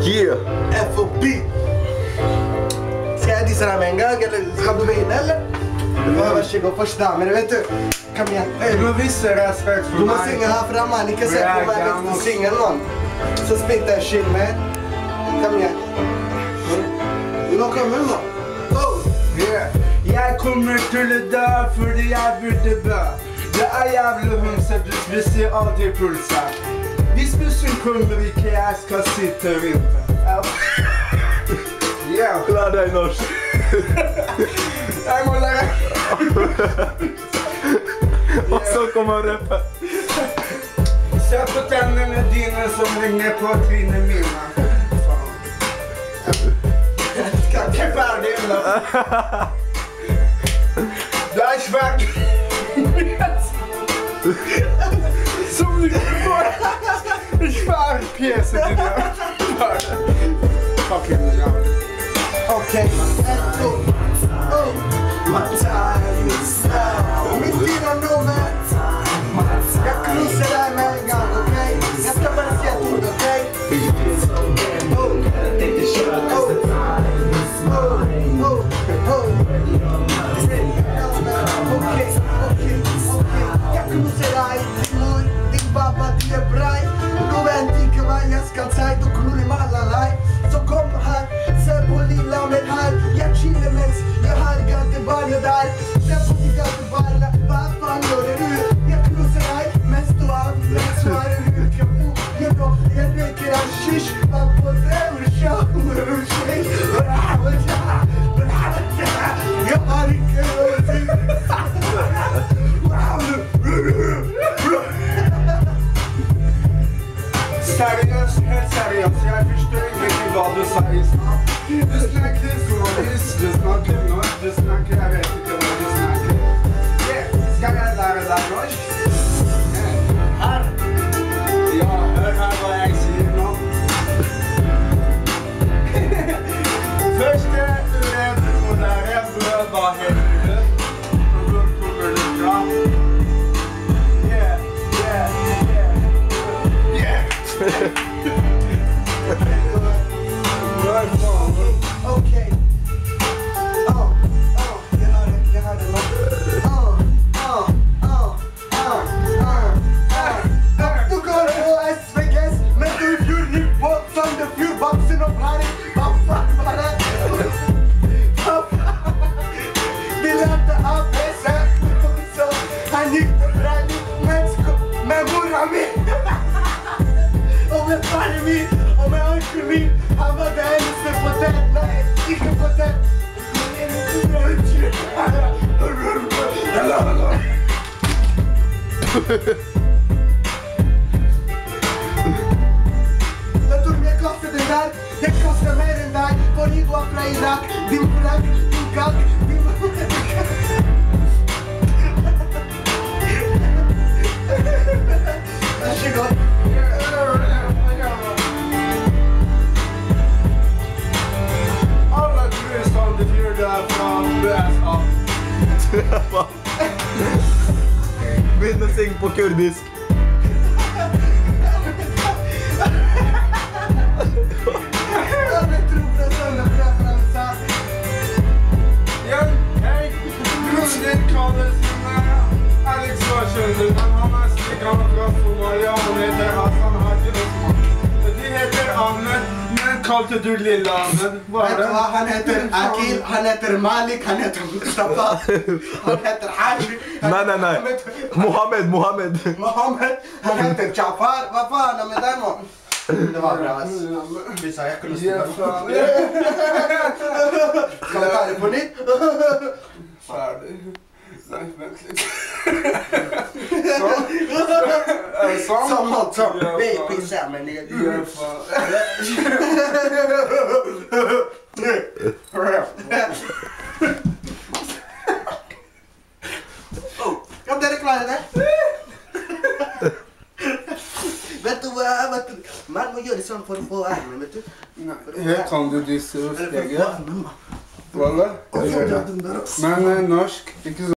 Yeah! FOB! Ska jag dissa den med en gång eller ska du med in eller? Varsågod första, men vet du, kom igen. Men visst är det respekt för Du mig. måste synga här framme, ni kan säga på mig att du synger någon. Så spittar jag chill med. Kom igen. Nu kommer du. Oh! Yeah. Jeg kommer til å dø fordi jeg burde dø. Det er jævlig hundset, vi ser alltid pulser. Hvis bussen kommer ikke, jeg skal sitte og vente. Yeah. Lär dig norsk. Jeg må lære. Och så kommer han rappa. Se på tennene dine som henger på trinene mine. Jeg er ikke ferdig ennå. Det er svært. Som du får. Svær pjese til det. Fucking ja. Okej, oh, my time is now. Mitt i nummer. Jag kryssar dig med en gång, okej? Jag ska bara säga ett ord, okej? Okej. Jag kryssar dig, din babba, det är braj. Du vet inte vad jag ska säga, du kunde malalaj. Så kom här, se på lilla med här. Jag chillar mest, jag har gattebarn där. Sen på till gattebarna, vad fan gör du? Jag kryssar dig, mest du använder svarar hur kan bo. Jag dricker hashish, man får det och kör och tjej. Jag har inte någonting. Seriøst, helt seriøst. Jeg forstår ikke hva du sier snart. Du snakker småvis, du snakker norsk, du snakker jeg vet ikke hva du snakker. Skal jeg lære deg norsk? Her. Ja, hør her hva jeg sier nå. Første uredde moderne bør være helt rød. Hvor kommer du fra? Okej. Jag hörde något. Du går på SVGS, men du gjorde nu på som du fjordboxen och blad. Vad fan var det? Vi lärde ABC. Så han gick på träning med morran min. Och med farmen min, och med onkeln min. Han var där ute på den, nej, inte på den. Jag tog med kostar det där, det kostar mer än där. Får ni gå från Irak, din frack, din kack, din... Varsågod. Alla turistande fjordar från USA. Begynn å synge på kurdisk. Ja, hej. Grundin kalles Alex Varsjøen, men han er stikket fra Somalia. Han heter Hassan Haji Osman. De heter Ahmed, men kalte du lille Ahmed? Hva er det? Han heter Akil, han heter Malik, han heter Mustafa, han heter Haji. Nej. Mohammed. Mohammed, han heter Jafar. Vad fan är med den man? Det var bra. Vi sa jag kunde styra. Ska vi ta det på nytt? Färdig. Nej, vänta lite. Så. Vi pissar men det är Kom där klar det. Vet du vad? Man gör det sånt för att få armen, vet du? Här kan du disse ut Eller för att få armen. Voilà. Men norsk, ikke